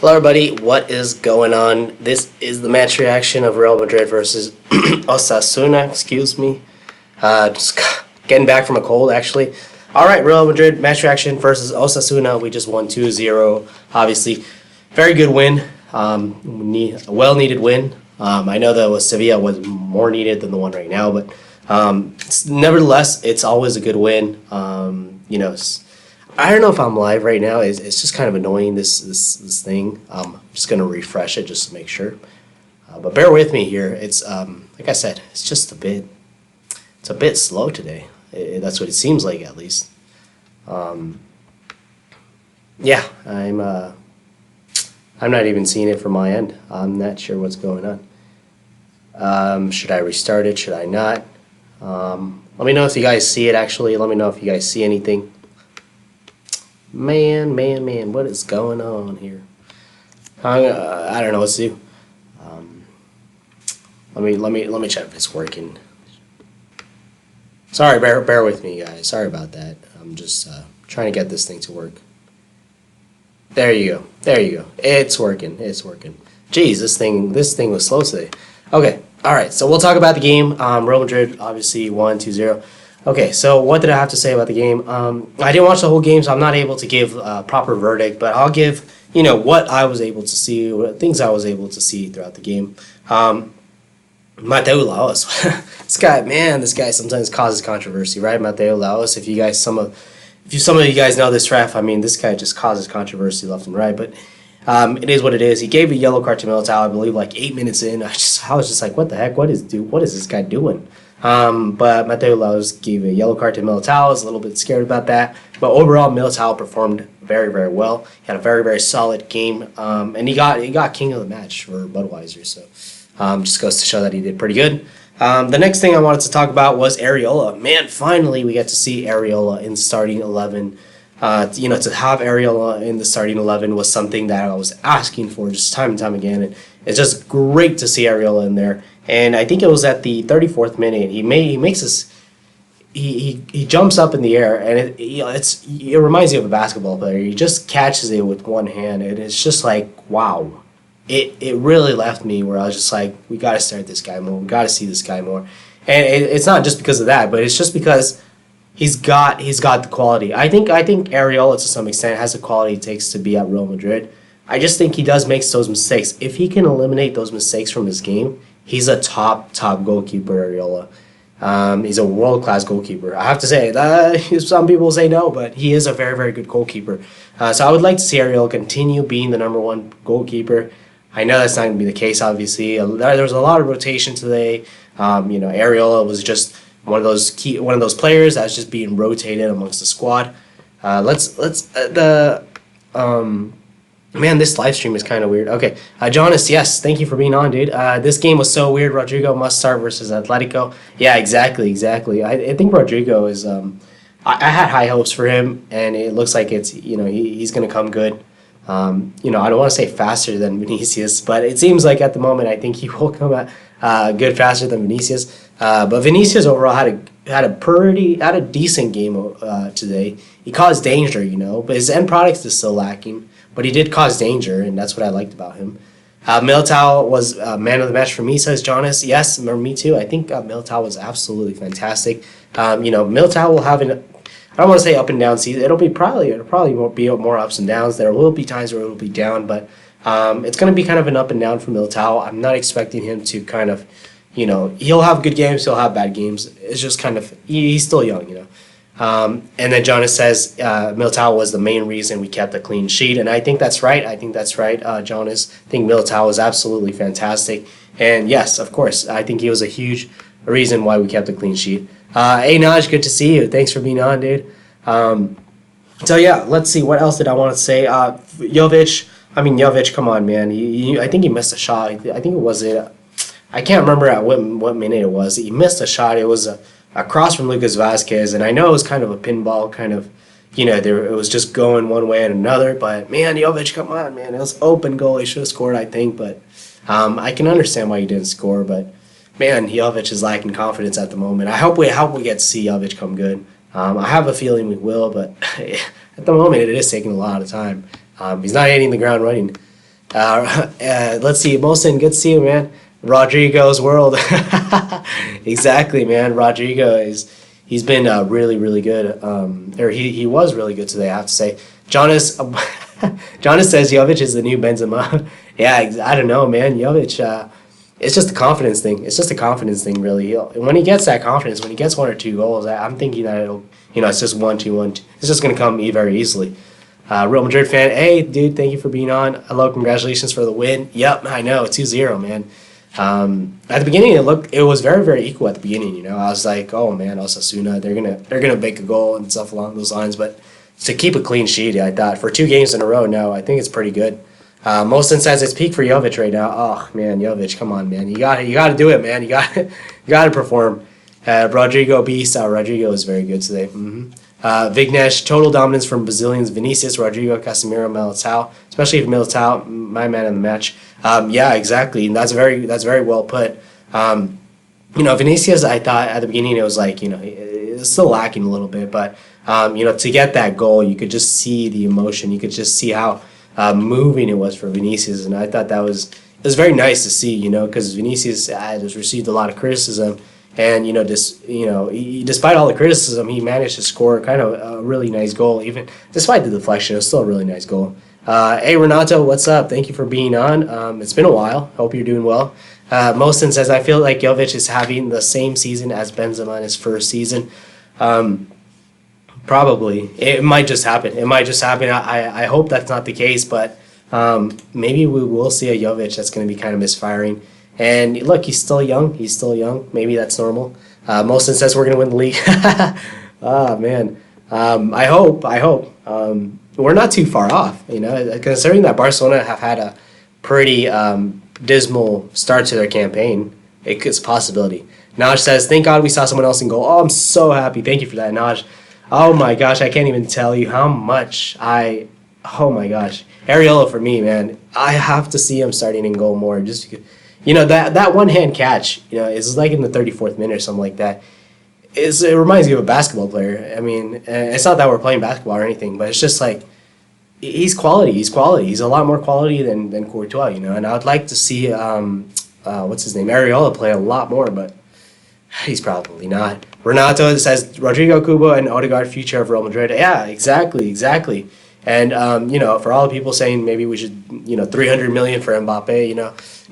Hello everybody, what is going on? This is the match reaction of Real Madrid versus Osasuna, excuse me. Just getting back from a cold actually. Alright, Real Madrid match reaction versus Osasuna. We just won 2-0. Obviously, very good win. A well-needed win. I know that Sevilla was more needed than the one right now, but nevertheless, it's always a good win. I don't know if I'm live right now. It's just kind of annoying, this thing. I'm just going to refresh it just to make sure. But bear with me here. It's like I said, it's just a bit slow today. That's what it seems like, at least. Yeah, I'm not even seeing it from my end. I'm not sure what's going on. Should I restart it? Should I not? Let me know if you guys see it, actually. Let me know if you guys see anything. Man, what is going on here? I don't know what to do. Let me check if it's working. Sorry, bear with me, guys. Sorry about that. I'm just trying to get this thing to work. There you go. It's working. Jeez, this thing was slow today. Okay, all right. So we'll talk about the game. Real Madrid obviously won 2-0. Okay, so what did I have to say about the game? I didn't watch the whole game, so I'm not able to give a proper verdict, but I'll give, what I was able to see, things I was able to see throughout the game. Mateo Laos, this guy sometimes causes controversy, right? Mateo Laos, if some of you guys know this ref, I mean, this guy just causes controversy left and right, but it is what it is. He gave a yellow card to Militao, I believe, like 8 minutes in. I was just like, what the heck? What is this guy doing? But Mateo Laos gave a yellow card to Militao. I was a little bit scared about that. But overall, Militao performed very, very well. He had a very, very solid game. And he got king of the match for Budweiser. So just goes to show that he did pretty good. The next thing I wanted to talk about was Areola. Man, finally we get to see Areola in starting 11. To have Areola in the starting 11 was something that I was asking for just time and time again. And it's just great to see Areola in there. And I think it was at the 34th minute. He makes this. He jumps up in the air, and it reminds you of a basketball player. He just catches it with one hand, and it's just like, wow. It really left me where I was just like, we got to start this guy more. We got to see this guy more. And it's not just because of that, but it's just because he's got the quality. I think Areola, to some extent, has the quality it takes to be at Real Madrid. I just think he does make those mistakes. If he can eliminate those mistakes from his game, he's a top goalkeeper, Areola. He's a world-class goalkeeper. I have to say, some people say no, but he is a very, very good goalkeeper. So I would like to see Areola continue being the #1 goalkeeper. I know that's not going to be the case, obviously. There was a lot of rotation today. Areola was just one of those players that's just being rotated amongst the squad. Man, this live stream is kind of weird. Okay, Jonas, yes, thank you for being on, dude. This game was so weird. Rodrigo must start versus Atletico. Yeah, exactly. I think Rodrigo is. I had high hopes for him, and it looks like he's gonna come good. I don't want to say faster than Vinicius, but it seems like at the moment I think he will come out good faster than Vinicius. But Vinicius overall had a decent game today. He caused danger, but his end product is still lacking. But he did cause danger, and that's what I liked about him. Militao was man of the match for me, says Jonas. Yes, me too. I think Militao was absolutely fantastic. Militao will have I don't want to say up and down season. It'll probably be more ups and downs. There will be times where it'll be down, but it's going to be kind of an up and down for Militao. I'm not expecting him to kind of, he'll have good games, he'll have bad games. It's just kind of, he's still young, And then Jonas says Militao was the main reason we kept a clean sheet, and I think that's right. Jonas. I think Militao was absolutely fantastic, and yes, of course, I think he was a huge reason why we kept a clean sheet. Hey Naj, good to see you. Thanks for being on, dude. So yeah, let's see. What else did I want to say? Jovic, come on, man. I think he missed a shot. I think it was I can't remember at what minute it was. He missed a shot. It was across from Lucas Vazquez, and I know it was kind of a pinball, it was just going one way and another, but man, Jovic, come on, man, it was open goal, he should have scored, I think, but I can understand why he didn't score, but man, Jovic is lacking confidence at the moment. I hope we get to see Jovic come good. I have a feeling we will, but at the moment it is taking a lot of time. He's not hitting the ground running. Let's see, Molson, good to see you, man. Rodrigo's world. Exactly, man. He's been really, really good. Or he was really good today, I have to say. Jonas, Jonas says Jovic is the new Benzema. Yeah, I don't know, man. Jovic, it's just a confidence thing. It's just a confidence thing, really. When he gets that confidence, when he gets one or two goals, I'm thinking that it's just 1-2, 1-2. It's just gonna come very easily. Real Madrid fan, hey, dude, thank you for being on. Hello, congratulations for the win. Yep, I know, 2-0, man. At the beginning, it was very, very equal at the beginning. I was like, oh man, Osasuna, they're gonna make a goal and stuff along those lines. But to keep a clean sheet, I thought for 2 games in a row, no, I think it's pretty good. Most says it's peak for Jovic right now. Oh man, Jovic, come on, man, you got to do it, man. You got to perform. Rodrigo beast. Rodrigo is very good today. Vignesh, total dominance from Brazilians. Vinicius, Rodrigo, Casemiro, Militao, especially if Militao, my man in the match. Yeah, exactly. And that's very well put. Vinicius, I thought at the beginning it was like, it's still lacking a little bit, but to get that goal, you could just see the emotion. You could just see how moving it was for Vinicius, and I thought it was very nice to see, because Vinicius has received a lot of criticism. And despite all the criticism, he managed to score kind of a really nice goal. Even despite the deflection, it was still a really nice goal. Hey Renato, what's up? Thank you for being on. It's been a while. Hope you're doing well. Mosin says, I feel like Jovic is having the same season as Benzema in his first season. Probably. It might just happen. I hope that's not the case, but maybe we will see a Jovic that's going to be kind of misfiring. And look, he's still young. Maybe that's normal. Molson says we're going to win the league. Oh, man. I hope. We're not too far off, considering that Barcelona have had a pretty dismal start to their campaign. It's a possibility. Naj says, thank God we saw someone else in goal. Oh, I'm so happy. Thank you for that, Naj. Oh, my gosh. I can't even tell you how much oh, my gosh. Areola for me, man. I have to see him starting in goal more just because. That one-hand catch, is like in the 34th minute or something like that. It reminds you of a basketball player. I mean, it's not that we're playing basketball or anything, but it's just like he's quality. He's a lot more quality than Courtois, And I would like to see what's his name, Areola play a lot more, but he's probably not. Renato says Rodrigo, Kubo, and Odegaard future of Real Madrid. Yeah, exactly. And for all the people saying maybe we should 300 million for Mbappe,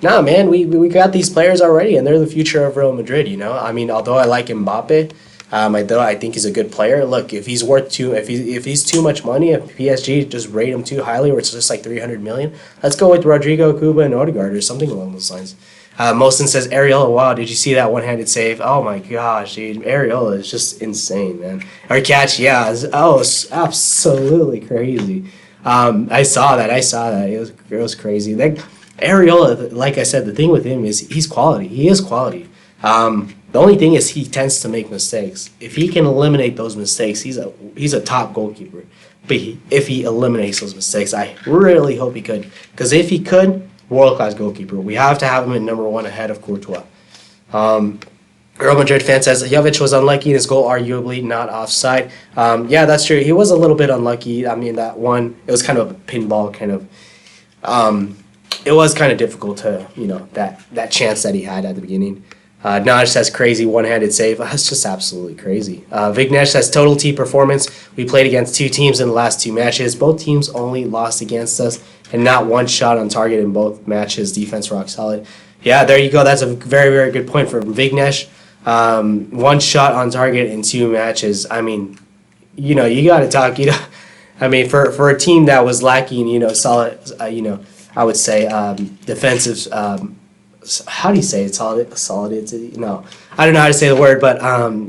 nah, man, we got these players already, and they're the future of Real Madrid. I mean, although I like Mbappe, I think he's a good player. Look, if he's worth if he's too much money, if PSG just rate him too highly, where it's just like 300 million, let's go with Rodrigo, Kuba, and Odegaard or something along those lines. Mosin says Areola, wow, did you see that one-handed save? Oh my gosh, dude, Areola is just insane, man. Our catch, yeah, it's absolutely crazy. I saw that. It was crazy. Areola, like I said, the thing with him is he's quality. He is quality. The only thing is he tends to make mistakes. If he can eliminate those mistakes, he's a top goalkeeper. But if he eliminates those mistakes, I really hope he could. Because if he could, world-class goalkeeper. We have to have him at number 1 ahead of Courtois. Real Madrid fan says Jovic was unlucky in his goal, arguably not offside. Yeah, that's true. He was a little bit unlucky. I mean, that one, it was kind of a pinball kind of. It was kind of difficult to, that chance that he had at the beginning. Naj says crazy one-handed save. That's just absolutely crazy. Vignesh says total T performance. We played against 2 teams in the last 2 matches. Both teams only lost against us and not one shot on target in both matches. Defense rock solid. Yeah, there you go. That's a very, very good point for Vignesh. 1 shot on target in 2 matches. I mean, you got to talk. I mean, for a team that was lacking, solid, I would say defensive. How do you say it? Solidity? No, I don't know how to say the word, but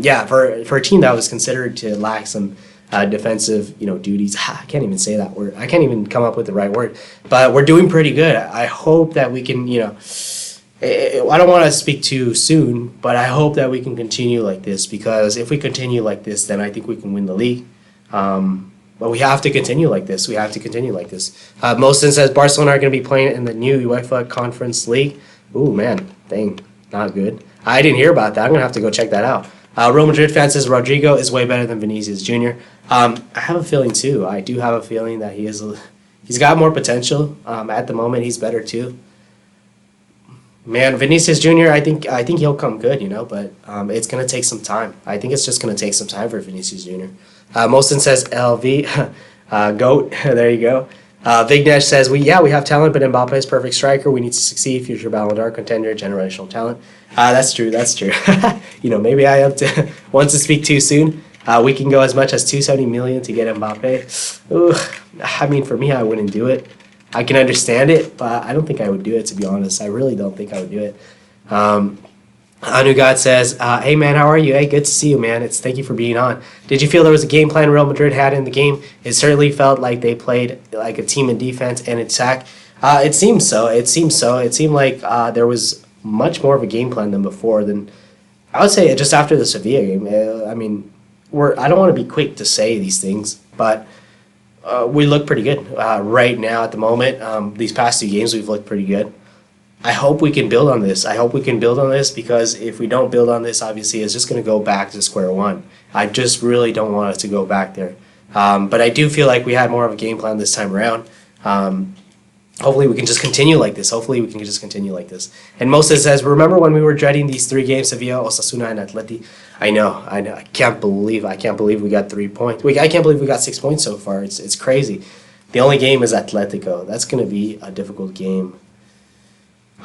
yeah, for a team that was considered to lack some defensive, duties. I can't even say that word. I can't even come up with the right word. But we're doing pretty good. I hope that we can, I don't want to speak too soon, but I hope that we can continue like this, because if we continue like this, then I think we can win the league. But we have to continue like this. Mosin says Barcelona are going to be playing in the new UEFA Conference League. Ooh, man, dang, not good. I didn't hear about that. I'm going to have to go check that out. Real Madrid fan says Rodrigo is way better than Vinicius Jr. I have a feeling, too. I do have a feeling that he is He's got more potential. At the moment, he's better too. Man, Vinicius Jr. I think he'll come good, but it's gonna take some time. I think it's just gonna take some time for Vinicius Jr. Molson says LV, goat. There you go. Vignesh says we have talent, but Mbappe is perfect striker. We need to succeed. Future Ballon d'Or contender, generational talent. That's true. That's true. Maybe I have to want to speak too soon. We can go as much as 270 million to get Mbappe. Ooh, I mean, for me, I wouldn't do it. I can understand it, but I don't think I would do it, to be honest. I really don't think I would do it. Anugad says, hey, man, how are you? Hey, good to see you, man. Thank you for being on. Did you feel there was a game plan Real Madrid had in the game? It certainly felt like they played like a team in defense and attack. It seemed so. It seemed like there was much more of a game plan than before. I would say just after the Sevilla game. I mean, I don't want to be quick to say these things, but we look pretty good right now at the moment. These past 2 games, we've looked pretty good. I hope we can build on this. Because if we don't build on this, obviously, it's just going to go back to square one. I just really don't want it to go back there. But I do feel like we had more of a game plan this time around. Hopefully we can just continue like this. And Moses says, remember when we were dreading these 3 games, Sevilla, Osasuna, and Atleti? I know. I can't believe we got 3 points. I can't believe we got 6 points so far. It's crazy. The only game is Atletico. That's going to be a difficult game.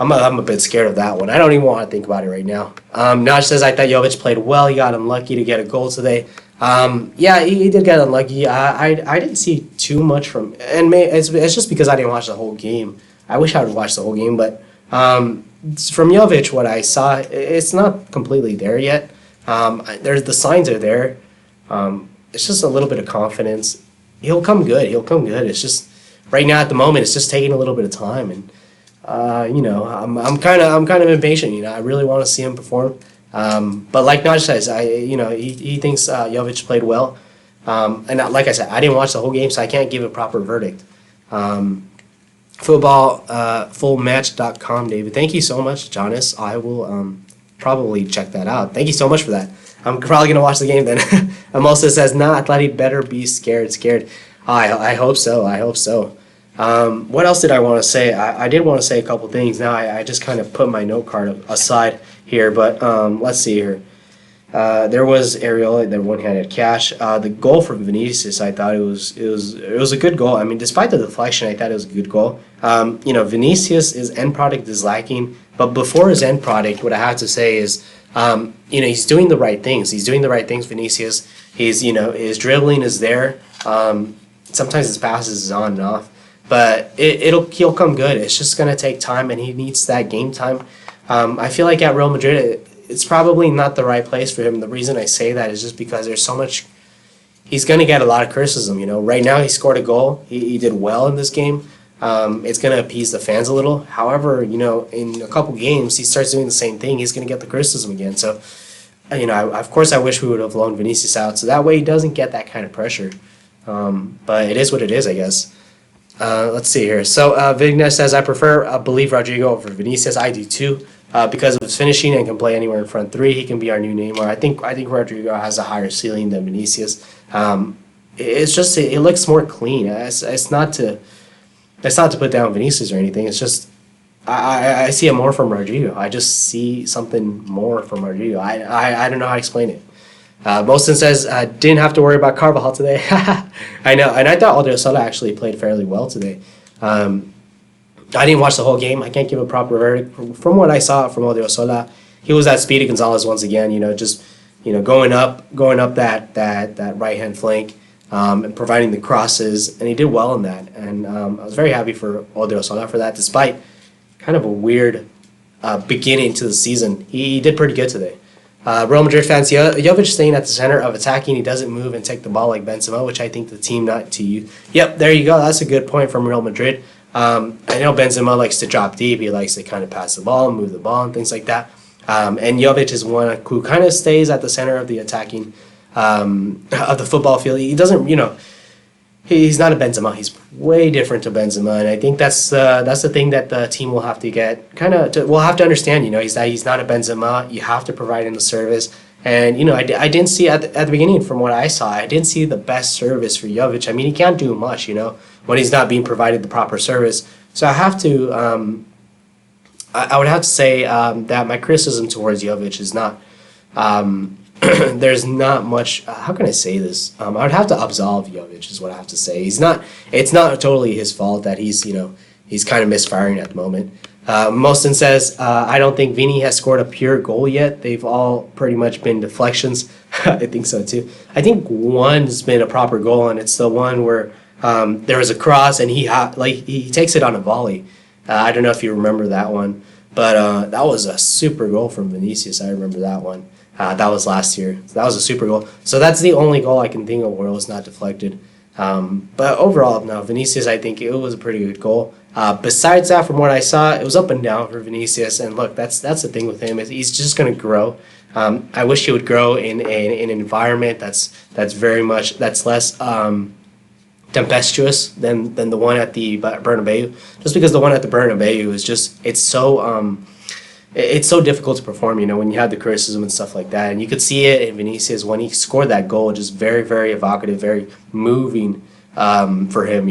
I'm a bit scared of that one. I don't even want to think about it right now. Naj says, I thought Jovic played well. He got unlucky to get a goal today. Yeah, he did get unlucky. I didn't see too much from, and it's just because I didn't watch the whole game. I wish I would watch the whole game, but from Jovic, what I saw, it's not completely there yet. The signs are there. It's just a little bit of confidence. He'll come good. It's just right now at the moment, it's just taking a little bit of time, and I'm kind of impatient. I really want to see him perform. But like Naj says, he thinks Jovic played well. And like I said, I didn't watch the whole game, so I can't give a proper verdict. Fullmatch.com, David. Thank you so much, Jonas. I will probably check that out. Thank you so much for that. I'm probably going to watch the game then. Amosa says, nah, Atleti better be scared. I hope so. What else did I want to say? I did want to say a couple things. Now I just kind of put my note card aside here, but let's see here. There was Areola, the one-handed catch. The goal from Vinicius, I thought it was a good goal. I mean, despite the deflection, I thought it was a good goal. Vinicius, his end product is lacking, but before his end product, what I have to say is, he's doing the right things. Vinicius. His dribbling is there. Sometimes his passes is on and off. But he'll come good. It's just going to take time, and he needs that game time. I feel like at Real Madrid, it's probably not the right place for him. The reason I say that is just because there's so much. He's going to get a lot of criticism. Right now he scored a goal. He did well in this game. It's going to appease the fans a little. However, in a couple games he starts doing the same thing. He's going to get the criticism again. So, of course, I wish we would have loaned Vinicius out so that way he doesn't get that kind of pressure. But it is what it is, I guess. Let's see here. So Vignesh says, I believe Rodrigo over Vinicius. I do too, because of his finishing and can play anywhere in front 3. He can be our new Neymar. I think Rodrigo has a higher ceiling than Vinicius. It's just it looks more clean. It's not to put down Vinicius or anything. It's just I see it more from Rodrigo. I just see something more from Rodrigo. I don't know how to explain it. Moston says, didn't have to worry about Carvajal today. I know, and I thought Odriozola actually played fairly well today. I didn't watch the whole game. I can't give a proper verdict. From what I saw from Odriozola, he was at Speedy Gonzalez once again, going up that right-hand flank, and providing the crosses, and he did well in that. And I was very happy for Odriozola for that, despite kind of a weird beginning to the season. He did pretty good today. Real Madrid fans, Jovic staying at the center of attacking. He doesn't move and take the ball like Benzema, which I think the team not to you. Yep, there you go. That's a good point from Real Madrid. I know Benzema likes to drop deep. He likes to kind of pass the ball, move the ball, and things like that. And Jovic is one who kind of stays at the center of the attacking of the football field. He doesn't, he's not a Benzema. He's way different to Benzema, and I think that's the thing that the team will have to get we'll have to understand. He's not a Benzema. You have to provide him the service, And I didn't see at the beginning, from what I saw, I didn't see the best service for Jovic. I mean, he can't do much, when he's not being provided the proper service. So I have to, I would have to say that my criticism towards Jovic is not. There's not much. How can I say this? I would have to absolve Jovic, is what I have to say. He's not. It's not totally his fault that he's kind of misfiring at the moment. Moston says, I don't think Vini has scored a pure goal yet. They've all pretty much been deflections. I think so too. I think one's been a proper goal, and it's the one where there was a cross and he takes it on a volley. I don't know if you remember that one, but that was a super goal from Vinicius. I remember that one. That was last year. That was a super goal. So that's the only goal I can think of where it was not deflected. But overall, no, Vinicius, I think it was a pretty good goal. Besides that, from what I saw, it was up and down for Vinicius. And look, that's the thing with him, is he's just going to grow. I wish he would grow in an environment that's less tempestuous than the one at the Bernabeu. Just because the one at the Bernabeu is just it's so difficult to perform, when you have the criticism and stuff like that. And you could see it in Vinicius when he scored that goal, just very, very evocative, very moving for him,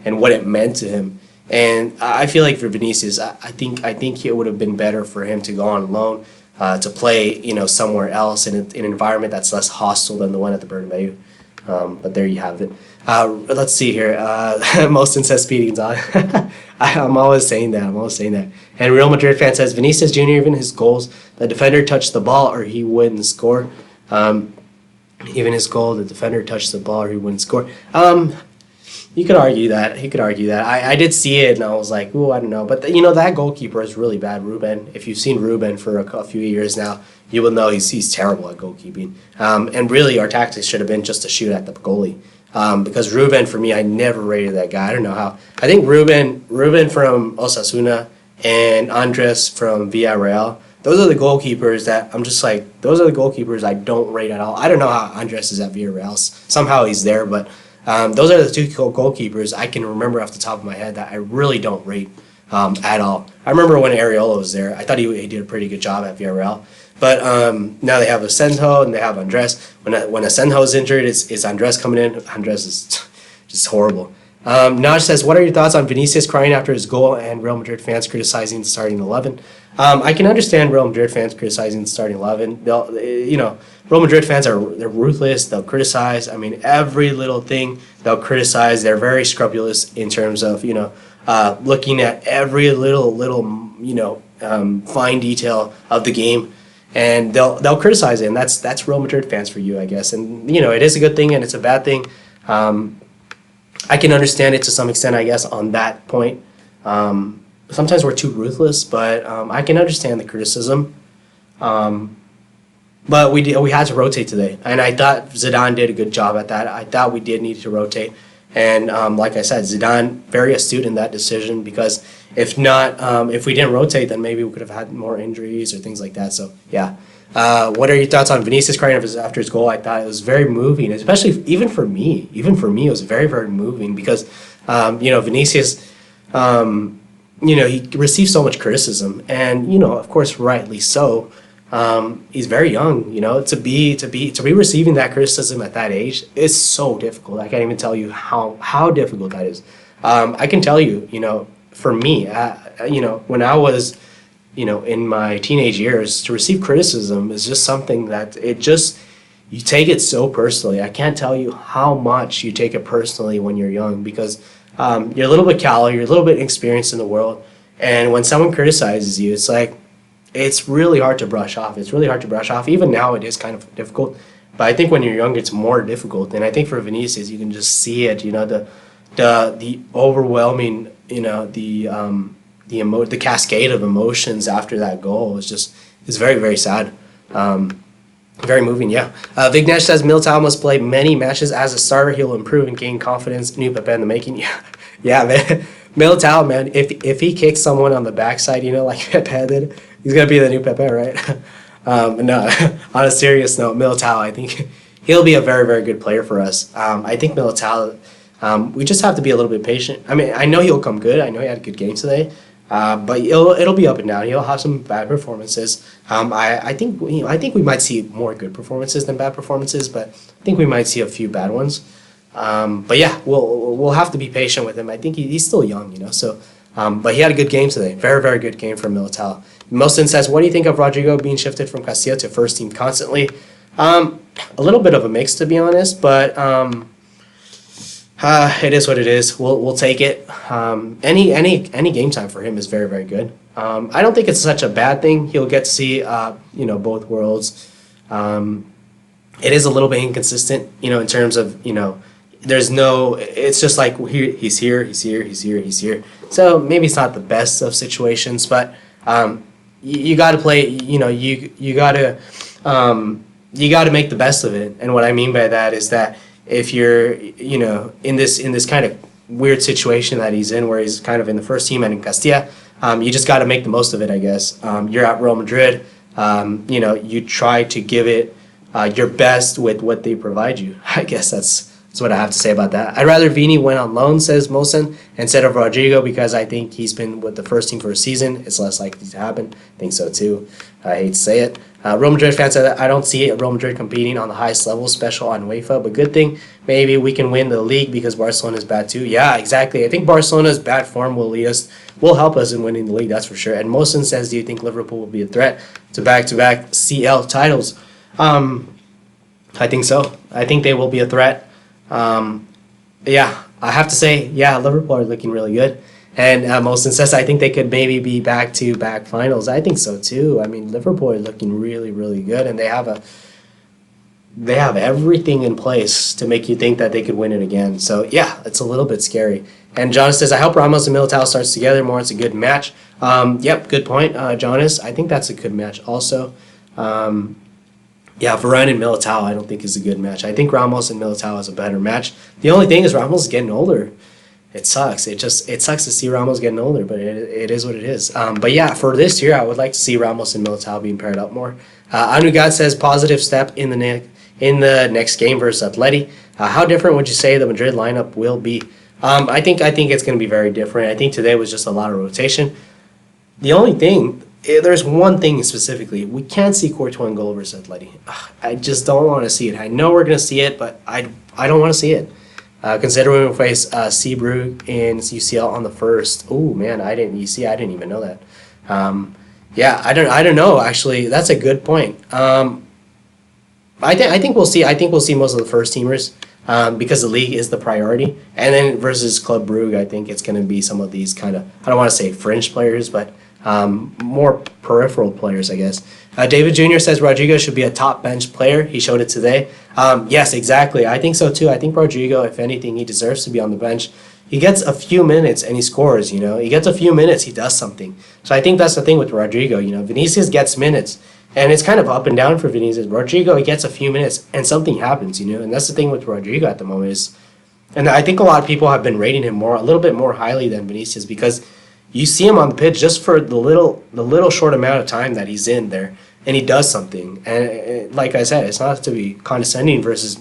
and what it meant to him. And I feel like for Vinicius, I think it would have been better for him to go on loan, to play, somewhere else in an environment that's less hostile than the one at the Bernabeu. But there you have it. Let's see here. Moston says Speedy Gonzalez. I'm always saying that. And Real Madrid fan says Vinicius Jr., even his goals, the defender touched the ball or he wouldn't score. Even his goal, the defender touched the ball or he wouldn't score. You could argue that. I did see it and I was like, ooh, I don't know. But that goalkeeper is really bad, Ruben. If you've seen Ruben for a few years now, you will know he's terrible at goalkeeping. And really, our tactics should have been just to shoot at the goalie. Because Ruben, for me, I never rated that guy. I don't know how. I think Ruben from Osasuna and Andres from Villarreal, those are the goalkeepers that I'm just like, those are the goalkeepers I don't rate at all. I don't know how Andres is at Villarreal. Somehow he's there, but those are the two goalkeepers I can remember off the top of my head that I really don't rate at all. I remember when Areola was there. I thought he did a pretty good job at Villarreal. But now they have Asenjo and they have Andres. When Asenjo is injured, it's Andres coming in. Andres is just horrible. Naj says, what are your thoughts on Vinicius crying after his goal and Real Madrid fans criticizing the starting 11? I can understand Real Madrid fans criticizing the starting 11. Real Madrid fans they're ruthless. They'll criticize. I mean, every little thing they'll criticize. They're very scrupulous in terms of looking at every little fine detail of the game. And they'll criticize it, and that's Real Madrid fans for you, I guess. And it is a good thing and it's a bad thing. I can understand it to some extent, I guess, on that point. Sometimes we're too ruthless, but I can understand the criticism. But we had to rotate today, and I thought Zidane did a good job at that. I thought we did need to rotate, and like I said, Zidane very astute in that decision, because if we didn't rotate, then maybe we could have had more injuries or things like that. So yeah. What are your thoughts on Vinicius crying after his goal? I thought it was very moving, especially even for me. Even for me, it was very, very moving because Vinicius, he received so much criticism, and of course, rightly so. He's very young, to be receiving that criticism at that age is so difficult. I can't even tell you how difficult that is. I can tell you, for me, when I was, in my teenage years, to receive criticism is just something that you take it so personally. I can't tell you how much you take it personally when you're young, because you're a little bit callow, you're a little bit inexperienced in the world, and when someone criticizes you, it's like, it's really hard to brush off. Even now, it is kind of difficult. But I think when you're young, it's more difficult. And I think for Vinicius, you can just see it. The overwhelming. The cascade of emotions after that goal is very, very sad. Very moving. Yeah. Vignesh says Militao must play many matches as a starter. He'll improve and gain confidence. New Pepe in the making. Yeah. Yeah, man. Militao, man. If he kicks someone on the backside, like Pepe did. He's going to be the new Pepe, right? No, on a serious note, Militao, I think he'll be a very, very good player for us. I think Militao, we just have to be a little bit patient. I mean, I know he'll come good. I know he had a good game today. But it'll be up and down. He'll have some bad performances. I think I think we might see more good performances than bad performances, but I think we might see a few bad ones. But yeah, we'll have to be patient with him. I think he's still young, So, but he had a good game today. Very very good game for Militao. Milson says, "What do you think of Rodrigo being shifted from Castilla to first team constantly?" A little bit of a mix, to be honest, but it is what it is. We'll take it. Any game time for him is very very good. I don't think it's such a bad thing. He'll get to see both worlds. It is a little bit inconsistent, in terms of there's no. It's just like he's here. So maybe it's not the best of situations, but you got to play. You got to make the best of it. And what I mean by that is that if you're in this kind of weird situation that he's in, where he's kind of in the first team and in Castilla, you just got to make the most of it, I guess. You're at Real Madrid. You try to give it your best with what they provide you. I guess that's what I have to say about that. I'd rather Vini went on loan, says Mosen, instead of Rodrigo, because I think he's been with the first team for a season. It's less likely to happen. I think so too. I hate to say it. Real Madrid fan said, I don't see Real Madrid competing on the highest level, special on UEFA, but good thing maybe we can win the league because Barcelona is bad too. Yeah, exactly. I think Barcelona's bad form will help us in winning the league, that's for sure. And Mosen says, do you think Liverpool will be a threat to back-to-back CL titles? I think so. I think they will be a threat. Yeah, I have to say, Liverpool are looking really good. And Mosen says, I think they could maybe be back-to-back finals. I think so too. I mean, Liverpool are looking really, really good, and they have everything in place to make you think that they could win it again. So yeah, it's a little bit scary. And Jonas says, I hope Ramos and Militao starts together more. It's a good match. Yep, good point, Jonas. I think that's a good match also. Yeah, Varane and Militao I don't think is a good match. I think Ramos and Militao is a better match. The only thing is Ramos is getting older. It sucks. It sucks to see Ramos getting older, but it is what it is. But yeah, for this year, I would like to see Ramos and Militao being paired up more. Anugad says positive step in the next game versus Atleti. How different would you say the Madrid lineup will be? I think it's going to be very different. I think today was just a lot of rotation. The only thing, there's one thing specifically, we can't see Courtois in goal versus Atleti. I just don't want to see it. I know we're going to see it, but I don't want to see it. Considering we face Seabrook in UCL on the first. Oh man, I didn't even know that. Yeah, I don't know actually. That's a good point. I think we'll see. I think we'll see most of the first teamers because the league is the priority. And then versus Club Brugge, I think it's going to be some of these kind of, I don't want to say fringe players, but more peripheral players, I guess. David Jr. says Rodrigo should be a top bench player. He showed it today. Yes, exactly. I think so too. I think Rodrigo, if anything, he deserves to be on the bench. He gets a few minutes and he scores, He gets a few minutes, he does something. So I think that's the thing with Rodrigo, Vinicius gets minutes. And it's kind of up and down for Vinicius. Rodrigo, he gets a few minutes and something happens, And that's the thing with Rodrigo at the moment is, and I think a lot of people have been rating him a little bit more highly than Vinicius because you see him on the pitch just for the little short amount of time that he's in there, and he does something. And like I said, it's not to be condescending versus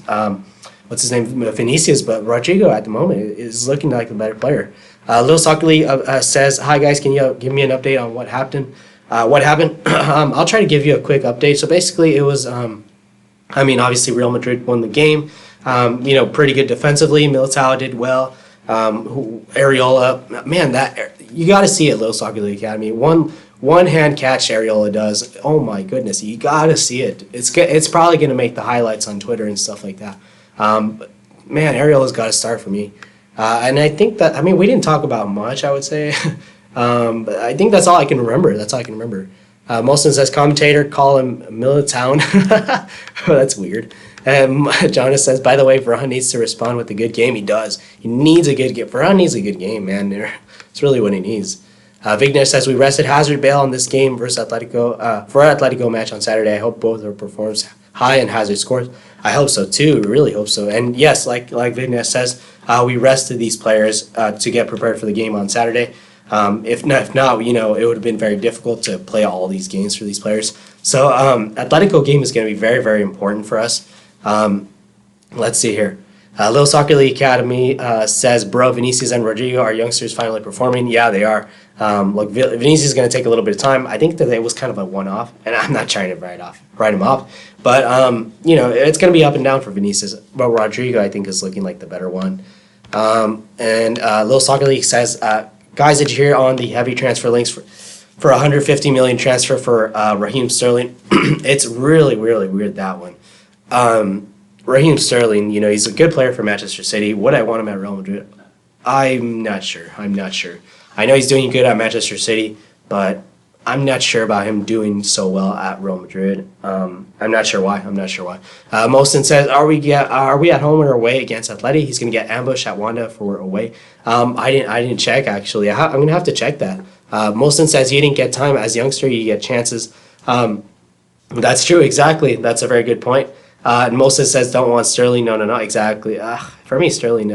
what's his name, Vinicius, but Rodrigo at the moment is looking like a better player. Lil Sockley says, "Hi guys, can you give me an update on what happened?" I'll try to give you a quick update. So basically, it was, obviously Real Madrid won the game. Pretty good defensively. Militao did well. Areola, man, that you got to see it, Lil Soccer League Academy. One hand catch Areola does. Oh my goodness, you got to see it. It's probably going to make the highlights on Twitter and stuff like that. But man, Areola's got to start for me. And I think that we didn't talk about much, I would say. But I think that's all I can remember. Molson says commentator call him Militown. Oh, that's weird. Jonas says, by the way, Varane needs to respond with a good game. He does. He needs a good game. Varane needs a good game, man. It's really what he needs. Vignesh says, we rested Hazard Bale on this game versus Atletico for our Atletico match on Saturday. I hope both are performs high and Hazard scores. I hope so too. Really hope so. And yes, like Vignesh says, we rested these players to get prepared for the game on Saturday. If not, it would have been very difficult to play all these games for these players. So Atletico game is going to be very, very important for us. Let's see here. Little Soccer League Academy says, bro, Vinicius and Rodrigo are youngsters finally performing. Yeah, they are. Look, Vinicius is going to take a little bit of time. I think that it was kind of a one-off, and I'm not trying to write him off. But, it's going to be up and down for Vinicius. But Rodrigo, I think, is looking like the better one. And Little Soccer League says, guys, did you hear on the heavy transfer links for 150 million transfer for Raheem Sterling? It's really, really weird, that one. Raheem Sterling, he's a good player for Manchester City. Would I want him at Real Madrid? I'm not sure. I know he's doing good at Manchester City, but I'm not sure about him doing so well at Real Madrid. I'm not sure why. Molson says, are we at home or away against Atleti? He's going to get ambushed at Wanda for away. I didn't check, actually. I'm going to have to check that. Molson says he didn't get time. As youngster, you get chances. That's true, exactly. That's a very good point. And Moses says, don't want Sterling. No, exactly. For me, Sterling,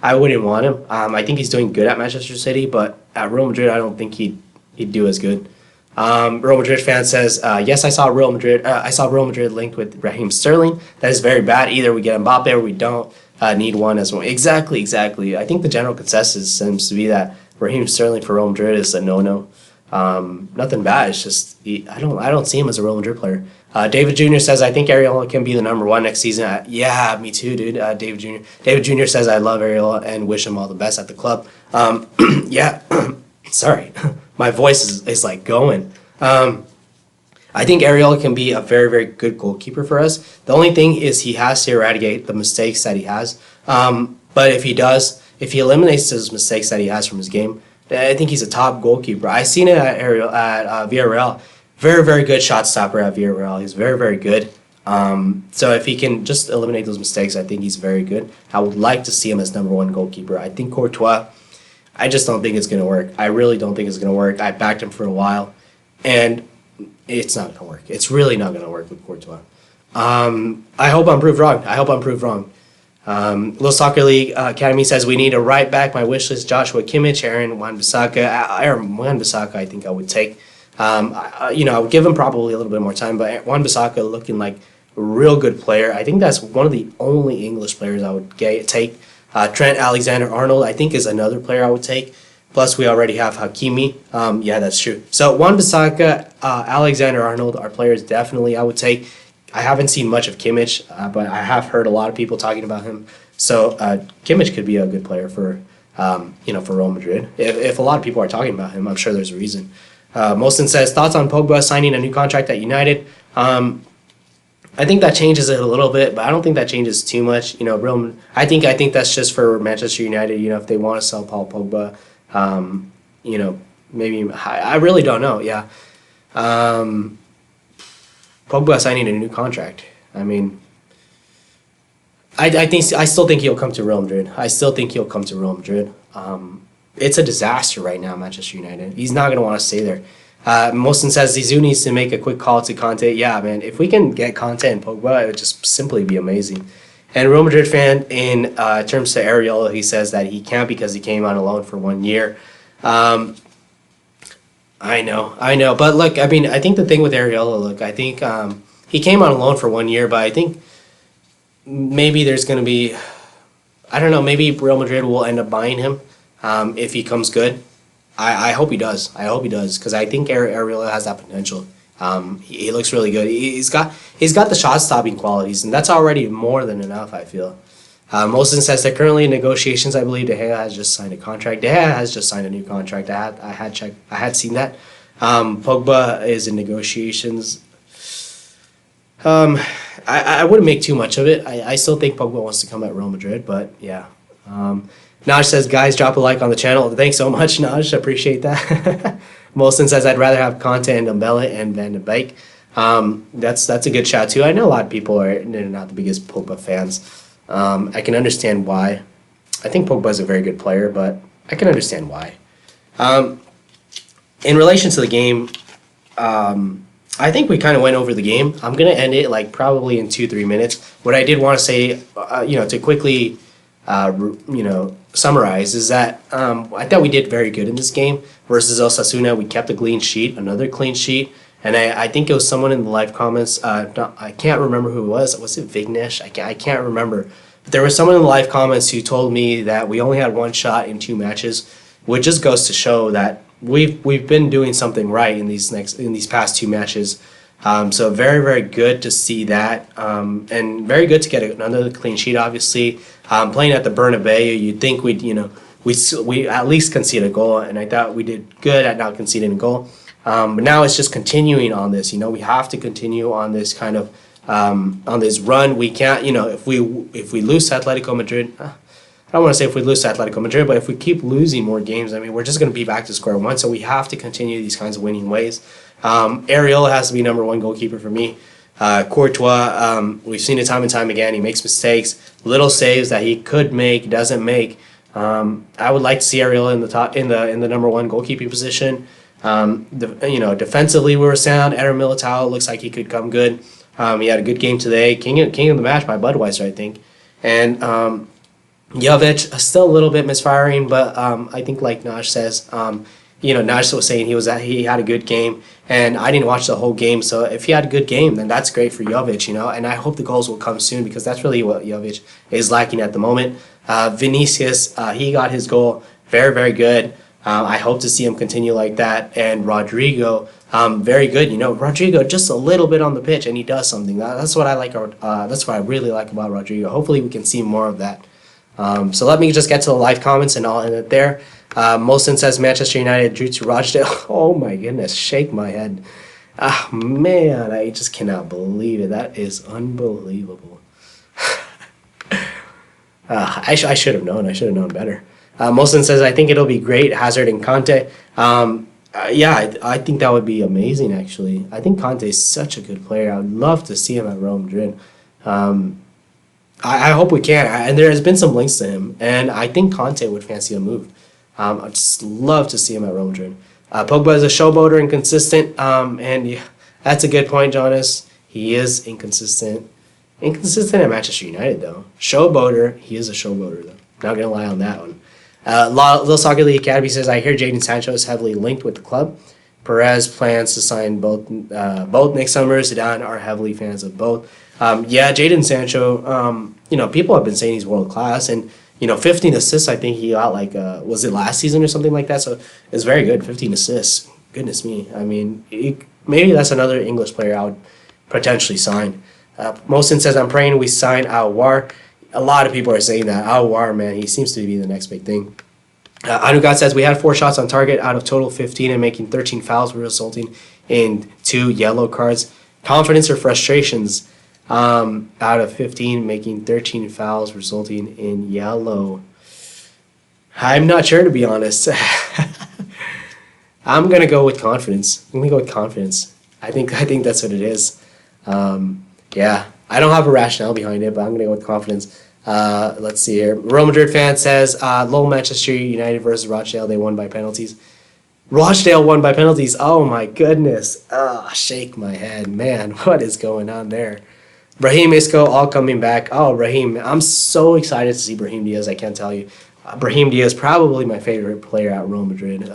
I wouldn't want him. I think he's doing good at Manchester City, but at Real Madrid, I don't think he'd do as good. Real Madrid fan says, yes, I saw Real Madrid linked with Raheem Sterling. That is very bad. Either we get Mbappe or we don't need one as well. Exactly. I think the general consensus seems to be that Raheem Sterling for Real Madrid is a no-no. Nothing bad. It's just I don't see him as a Real Madrid player. David Jr. says, I think Areola can be the number one next season. Yeah, me too, dude. David Jr. David Jr. says, I love Areola and wish him all the best at the club. Yeah, sorry. My voice is like going. I think Areola can be a very, very good goalkeeper for us. The only thing is he has to eradicate the mistakes that he has. But if he eliminates those mistakes that he has from his game, I think he's a top goalkeeper. I seen it at Villarreal. Very, very good shot stopper at Villarreal. He's very, very good. So if he can just eliminate those mistakes, I think he's very good. I would like to see him as number one goalkeeper. I think Courtois, I just don't think it's going to work. I really don't think it's going to work. I backed him for a while, and it's not going to work. It's really not going to work with Courtois. I hope I'm proved wrong. Little Soccer League Academy says we need a right back. My wish list: Joshua Kimmich, Aaron Wan-Bissaka. Aaron Wan-Bissaka, I think I would take. I would give him probably a little bit more time, but Wan-Bissaka looking like a real good player. I think that's one of the only English players I would take. Trent Alexander-Arnold, I think, is another player I would take. Plus, we already have Hakimi. Yeah, that's true. So Wan-Bissaka, Alexander-Arnold are players definitely I would take. I haven't seen much of Kimmich, but I have heard a lot of people talking about him. So Kimmich could be a good player for Real Madrid. If a lot of people are talking about him, I'm sure there's a reason. Molson says, thoughts on Pogba signing a new contract at United? I think that changes it a little bit, but I don't think that changes too much. I think that's just for Manchester United. If they want to sell Paul Pogba, maybe I really don't know. Yeah, Pogba signing a new contract. I still think he'll come to Real Madrid. It's a disaster right now, Manchester United. He's not going to want to stay there. Molson says Zizou needs to make a quick call to Conte. Yeah, man, if we can get Conte and Pogba, it would just simply be amazing. And Real Madrid fan, in terms to Areola, he says that he can't because he came on a loan for 1 year. I know. But look, I think the thing with Areola, I think he came on a loan for 1 year, but I think maybe there's going to be, I don't know, maybe Real Madrid will end up buying him. If he comes good, I hope he does. Because I think Areola has that potential. He looks really good. He's got the shot stopping qualities, and that's already more than enough, I feel. Molson says they're currently in negotiations. I believe De Gea has just signed a contract. De Gea has just signed a new contract. I had seen that. Pogba is in negotiations. I wouldn't make too much of it. I still think Pogba wants to come at Real Madrid, but yeah. Naj says, guys, drop a like on the channel. Thanks so much, Naj. Appreciate that. Molson says, I'd rather have Conte and Dembele and Van de Beek. That's a good shout, too. I know a lot of people are not the biggest Pogba fans. I can understand why. I think Pogba's a very good player, but I can understand why. In relation to the game, I think we kind of went over the game. I'm going to end it probably in 2-3 minutes. What I did want to say, to quickly summarize is that I thought we did very good in this game versus Osasuna. We kept a clean sheet, another clean sheet, and I think it was someone in the live comments. I can't remember who it was. Was it Vignesh? I can't remember. There was someone in the live comments who told me that we only had one shot in 2 matches, which just goes to show that we've been doing something right in these past 2 matches. So very, very good to see that, and very good to get another clean sheet. Obviously, playing at the Bernabeu, you'd think we at least concede a goal, and I thought we did good at not conceding a goal. But now it's just continuing on this. We have to continue on this kind of on this run. We can't, if we lose to Atletico Madrid. I don't want to say if we lose to Atletico Madrid, but if we keep losing more games, I mean, we're just going to be back to square one. So we have to continue these kinds of winning ways. Ariel has to be number one goalkeeper for me. Courtois, we've seen it time and time again. He makes mistakes, little saves that he could make, doesn't make. I would like to see Ariel in the top, in the number one goalkeeping position. Defensively we were sound. Eder Militao looks like he could come good. He had a good game today. King of the match by Budweiser, I think. And Jovic still a little bit misfiring, but I think like Naj says, Naj was saying he had a good game, and I didn't watch the whole game. So if he had a good game, then that's great for Jovic, and I hope the goals will come soon because that's really what Jovic is lacking at the moment. Vinicius, he got his goal, very, very good. I hope to see him continue like that. And Rodrigo, very good. Rodrigo just a little bit on the pitch, and he does something. That's what I like. That's what I really like about Rodrigo. Hopefully, we can see more of that. So let me just get to the live comments, and I'll end it there. Molson says Manchester United drew to Rochdale. Oh my goodness, shake my head. Ah man, I just cannot believe it. That is unbelievable. I should have known. I should have known better. Molson says, I think it'll be great, Hazard and Conte. I think that would be amazing, actually. I think Conte is such a good player. I would love to see him at Real Madrid. I hope we can. And there has been some links to him, and I think Conte would fancy a move. I'd just love to see him at Real Madrid. Pogba is a showboater and consistent, and yeah, that's a good point, Jonas. He is inconsistent. Inconsistent at Manchester United, though. Showboater, he is a showboater, though. Not going to lie on that one. Little Soccer League Academy says, I hear Jadon Sancho is heavily linked with the club. Perez plans to sign both next summer. Zidane are heavily fans of both. Jadon Sancho, people have been saying he's world class, and 15 assists. I think he got was it last season or something like that? So it's very good. 15 assists. Goodness me. I mean, maybe that's another English player I would potentially sign. Mohsen says, I'm praying we sign Aouar. A lot of people are saying that. Aouar, man, he seems to be the next big thing. Anugat says, we had 4 shots on target out of total 15 and making 13 fouls, resulting in 2 yellow cards. Confidence or frustrations? Out of 15, making 13 fouls, resulting in yellow. I'm not sure, to be honest. I'm going to go with confidence. I think that's what it is. I don't have a rationale behind it, but I'm going to go with confidence. Let's see here. Real Madrid fan says, lol, Manchester United versus Rochdale, they won by penalties. Rochdale won by penalties. Oh my goodness. Shake my head. Man, what is going on there? Brahim Isco all coming back. Oh, Brahim. I'm so excited to see Brahim Diaz, I can't tell you. Brahim Diaz, probably my favorite player at Real Madrid.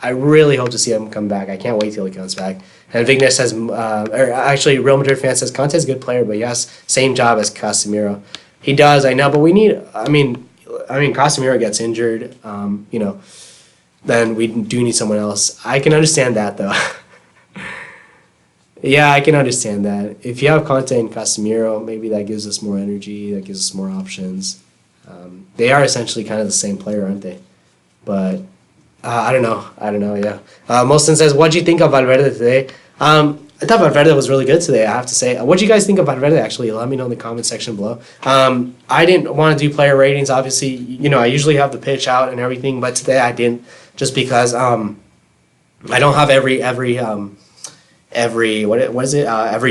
I really hope to see him come back. I can't wait till he comes back. And Vignesh says, Real Madrid fan says, Conte's a good player, but yes, same job as Casemiro. He does, I know, but we need, Casemiro gets injured, then we do need someone else. I can understand that, though. Yeah, I can understand that. If you have Conte and Casemiro, maybe that gives us more energy, that gives us more options. They are essentially kind of the same player, aren't they? But I don't know, yeah. Mostin says, what do you think of Valverde today? I thought Valverde was really good today, I have to say. What do you guys think of Valverde, actually? Let me know in the comment section below. I didn't want to do player ratings, obviously. I usually have the pitch out and everything, but today I didn't, just because I don't have every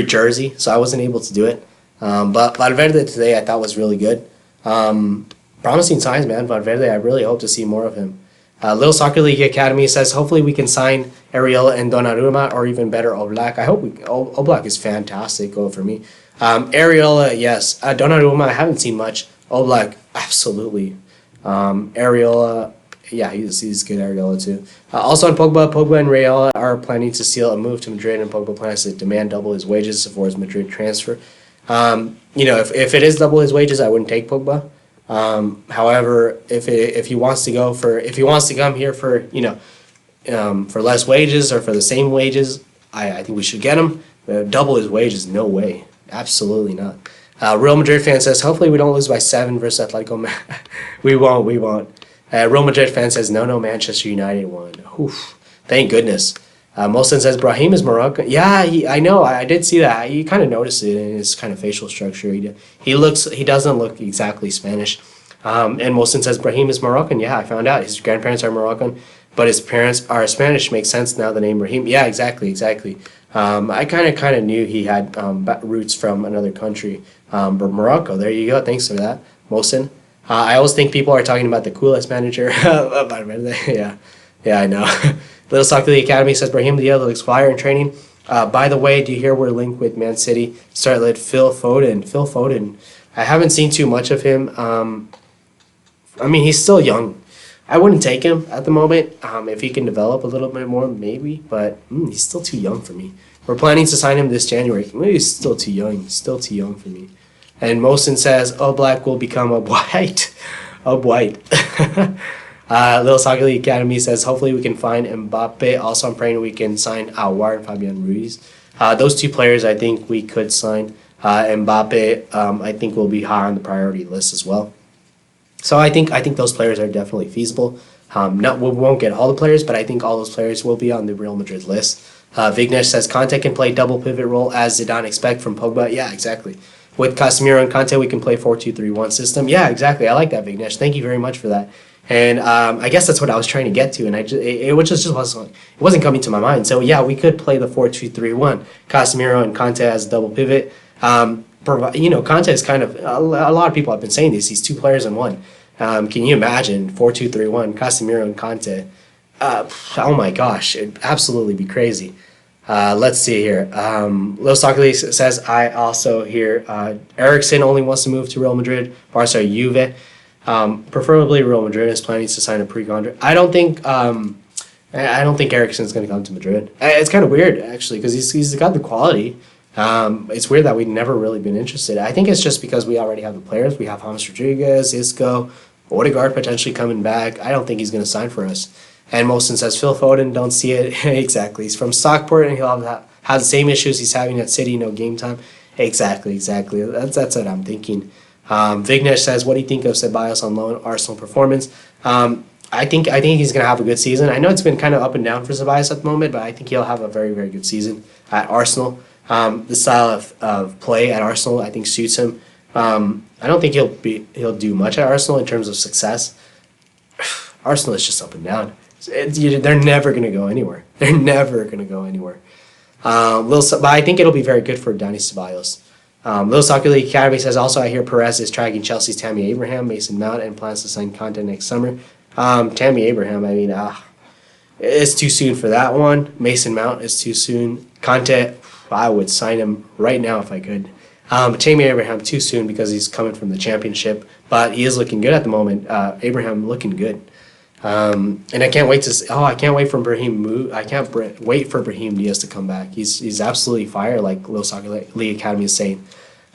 jersey, so I wasn't able to do it. But Valverde today I thought was really good. Promising signs, man. Valverde, I really hope to see more of him. Little Soccer League Academy says, hopefully we can sign Ariel and Donnarumma, or even better, Oblak. I hope Oblak is fantastic goal for me. Ariel, yes. Donnarumma, I haven't seen much. Oblak, absolutely. Ariel, he's good. Ariel too. Also on Pogba and Real are planning to seal a move to Madrid, and Pogba plans to demand double his wages for his Madrid transfer. if it is double his wages, I wouldn't take Pogba. However, if he wants to if he wants to come here for for less wages or for the same wages, I think we should get him. Double his wages, no way, absolutely not. Real Madrid fan says, hopefully we don't lose by 7 versus Atletico. We won't. Real Madrid fan says, no, Manchester United won. Oof, thank goodness. Molson says, Brahim is Moroccan. Yeah, I know. I did see that. You kind of noticed it in his kind of facial structure. He doesn't look exactly Spanish. And Molson says, Brahim is Moroccan. Yeah, I found out. His grandparents are Moroccan, but his parents are Spanish. Makes sense now, the name Brahim. Yeah, exactly. I kind of knew he had roots from another country. But Morocco, there you go. Thanks for that, Molson. I always think people are talking about the coolest manager. Yeah, I know. Little Soccer League Academy says Brahim Diaz looks fire in training. By the way, do you hear we're linked with Man City? Start led Phil Foden. I haven't seen too much of him. I mean, he's still young. I wouldn't take him at the moment. If he can develop a little bit more, maybe. But he's still too young for me. We're planning to sign him this January. He's still too young. Still too young for me. And Mosin says, Black will become a white. Little Soccer League Academy says, hopefully we can find Mbappe. Also, I'm praying we can sign Aouar and Fabian Ruiz. Those two players I think we could sign. Mbappe, I think will be high on the priority list as well. So I think those players are definitely feasible. We won't get all the players, but I think all those players will be on the Real Madrid list. Vignesh says, Conte can play double pivot role as Zidane expect from Pogba. Yeah, exactly. With Casemiro and Conte, we can play 4-2-3-1 system. Yeah, exactly. I like that, Vignesh. Thank you very much for that. And I guess that's what I was trying to get to, and it wasn't coming to my mind. So yeah, we could play the 4-2-3-1. Casemiro and Conte as double pivot. Conte is kind of a lot of people have been saying this. He's two players in one. Can you imagine 4-2-3-1? Casemiro and Conte. Oh my gosh, it'd absolutely be crazy. Let's see here. Little Soccer League says, I also hear Eriksen only wants to move to Real Madrid. Barca or Juve. Preferably Real Madrid is planning to sign a pre-contract. I don't think Eriksen's going to come to Madrid. It's kind of weird actually because he's got the quality. It's weird that we've never really been interested. I think it's just because we already have the players. We have James Rodriguez, Isco, Odegaard potentially coming back. I don't think he's going to sign for us. And Molson says Phil Foden, don't see it. Exactly. He's from Stockport and he'll have the same issues he's having at City, no game time. Exactly. That's what I'm thinking. Vignesh says, what do you think of Ceballos on loan Arsenal performance? I think he's going to have a good season. I know it's been kind of up and down for Ceballos at the moment, but I think he'll have a very, very good season at Arsenal. The style of play at Arsenal, I think, suits him. I don't think he'll do much at Arsenal in terms of success. Arsenal is just up and down. They're never going to go anywhere. But I think it'll be very good for Dani Ceballos. Little Soccer League Academy says also I hear Perez is tracking Chelsea's Tammy Abraham, Mason Mount, and plans to sign Conte next summer. Tammy Abraham, I mean, it's too soon for that one. Mason Mount is too soon. Conte, I would sign him right now if I could. Tammy Abraham too soon because he's coming from the championship, but he is looking good at the moment. Abraham looking good. And I can't wait for Brahim. I can't wait for Brahim Diaz to come back. He's absolutely fire, like Little Soccer League Academy is saying.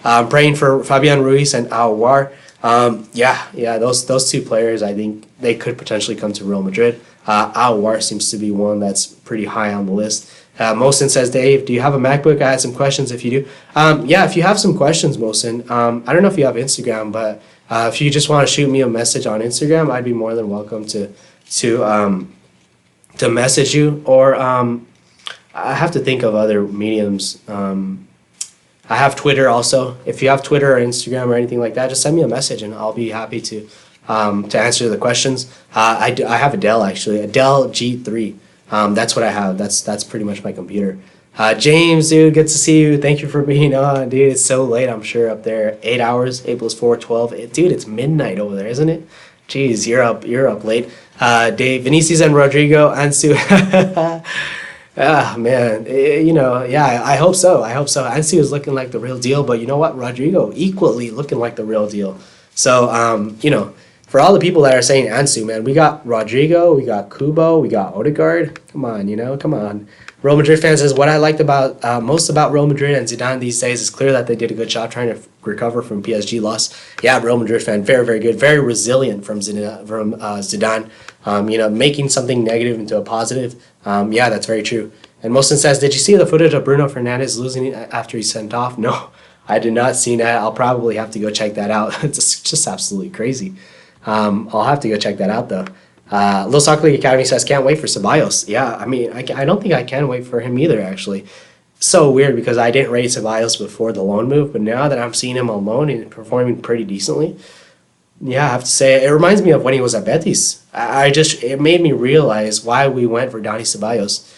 Praying for Fabian Ruiz and Aouar. Those two players, I think they could potentially come to Real Madrid. Aouar seems to be one that's pretty high on the list. Mosin says, Dave, do you have a MacBook? I had some questions if you do. If you have some questions, Mosin, I don't know if you have Instagram, but if you just want to shoot me a message on Instagram, I'd be more than welcome to message you. Or I have to think of other mediums. I have Twitter also. If you have Twitter or Instagram or anything like that, just send me a message and I'll be happy to answer the questions. I have a Dell actually, a Dell G3. That's what I have. That's pretty much my computer. James, dude, good to see you. Thank you for being on, dude. It's so late, I'm sure, up there. 8 hours, 8 plus 4, 12. Dude, it's midnight over there, isn't it? Jeez, you're up late. Dave, Vinicius and Rodrigo, Ansu. Man, I hope so. Ansu is looking like the real deal, but you know what? Rodrigo equally looking like the real deal. So, for all the people that are saying Ansu, man, we got Rodrigo, we got Kubo, we got Odegaard. Come on, come on. Real Madrid fan says, what I liked about most about Real Madrid and Zidane these days is clear that they did a good job trying to recover from PSG loss. Yeah, Real Madrid fan, very, very good, very resilient from Zidane. Making something negative into a positive. Yeah, that's very true. And Mosin says, did you see the footage of Bruno Fernandes losing after he's sent off? No, I did not see that. I'll probably have to go check that out. It's just absolutely crazy. I'll have to go check that out, though. Little Soccer League Academy says, can't wait for Ceballos. Yeah, I mean, I don't think I can wait for him either, actually. So weird because I didn't rate Ceballos before the loan move, but now that I'm seeing him on loan and performing pretty decently, yeah, I have to say, it reminds me of when he was at Betis. It made me realize why we went for Dani Ceballos.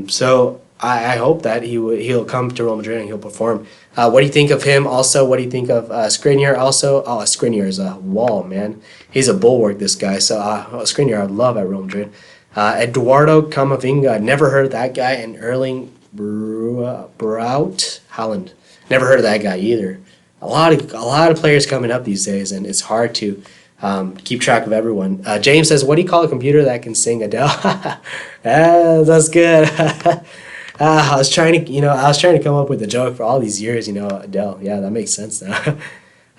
So I hope that he'll come to Real Madrid and he'll perform. What do you think of him? Also, what do you think of Skriniar? Also, Skriniar is a wall, man. He's a bulwark, this guy. So Skriniar, I love at Real Madrid. Eduardo Camavinga, never heard of that guy. And Erling Braut Haaland, never heard of that guy either. A lot of players coming up these days, and it's hard to keep track of everyone. James says, what do you call a computer that can sing Adele? That's good. I was trying to come up with a joke for all these years, Adele. Yeah, that makes sense now.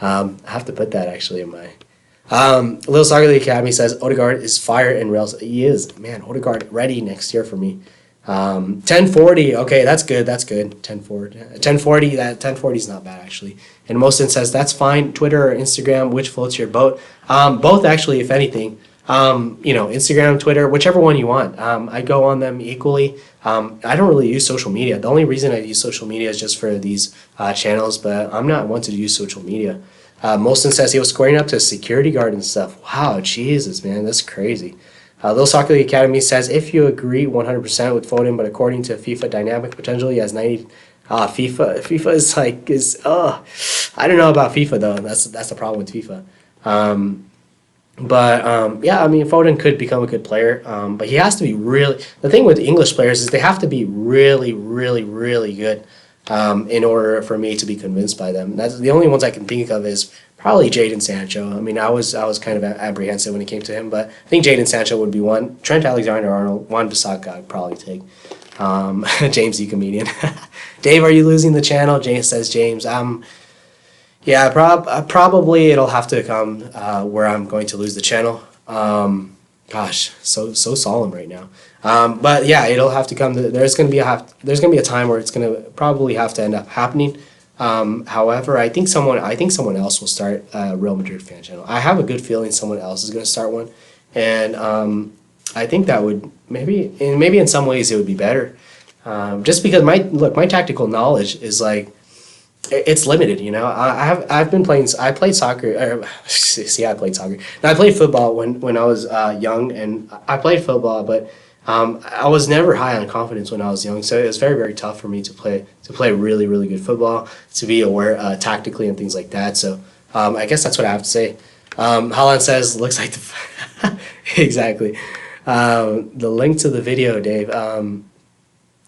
I have to put that actually in my. Little Soccer League Academy says Odegaard is fire in Rails. He is, man. Odegaard ready next year for me. 1040. Okay, that's good. 1040. 1040. That 1040 is not bad actually. And Mosin says that's fine. Twitter or Instagram, which floats your boat? Both actually, if anything. Instagram, Twitter, whichever one you want. I go on them equally. I don't really use social media. The only reason I use social media is just for these channels, but I'm not one to use social media. Molson says he was squaring up to a security guard and stuff. Wow, Jesus, man, that's crazy. Little Soccer League Academy says, if you agree 100% with Foden, but according to FIFA dynamic potential, he has 90. FIFA is I don't know about FIFA though. That's the problem with FIFA. Yeah, I mean, Foden could become a good player, but he has to be really. The thing with English players is they have to be really, really, really good in order for me to be convinced by them. That's the only ones I can think of is probably Jadon Sancho. I mean, I was kind of apprehensive when it came to him, but I think Jadon Sancho would be one. Trent Alexander-Arnold, Wan-Bissaka I'd probably take. James, the comedian. Dave, are you losing the channel? James says, James, yeah, probably it'll have to come where I'm going to lose the channel. Gosh, so solemn right now. But yeah, it'll have to come. There's gonna be a time where it's gonna probably have to end up happening. However, I think someone else will start a Real Madrid fan channel. I have a good feeling someone else is gonna start one, and I think that would maybe in some ways it would be better. Just because my tactical knowledge is like. It's limited, I've been playing. I played soccer. I played soccer. Now I played football when I was young, and I played football, but I was never high on confidence when I was young. So it was very, very tough for me to play really, really good football, to be aware tactically and things like that. So I guess that's what I have to say. Haaland says, looks like exactly. The link to the video, Dave.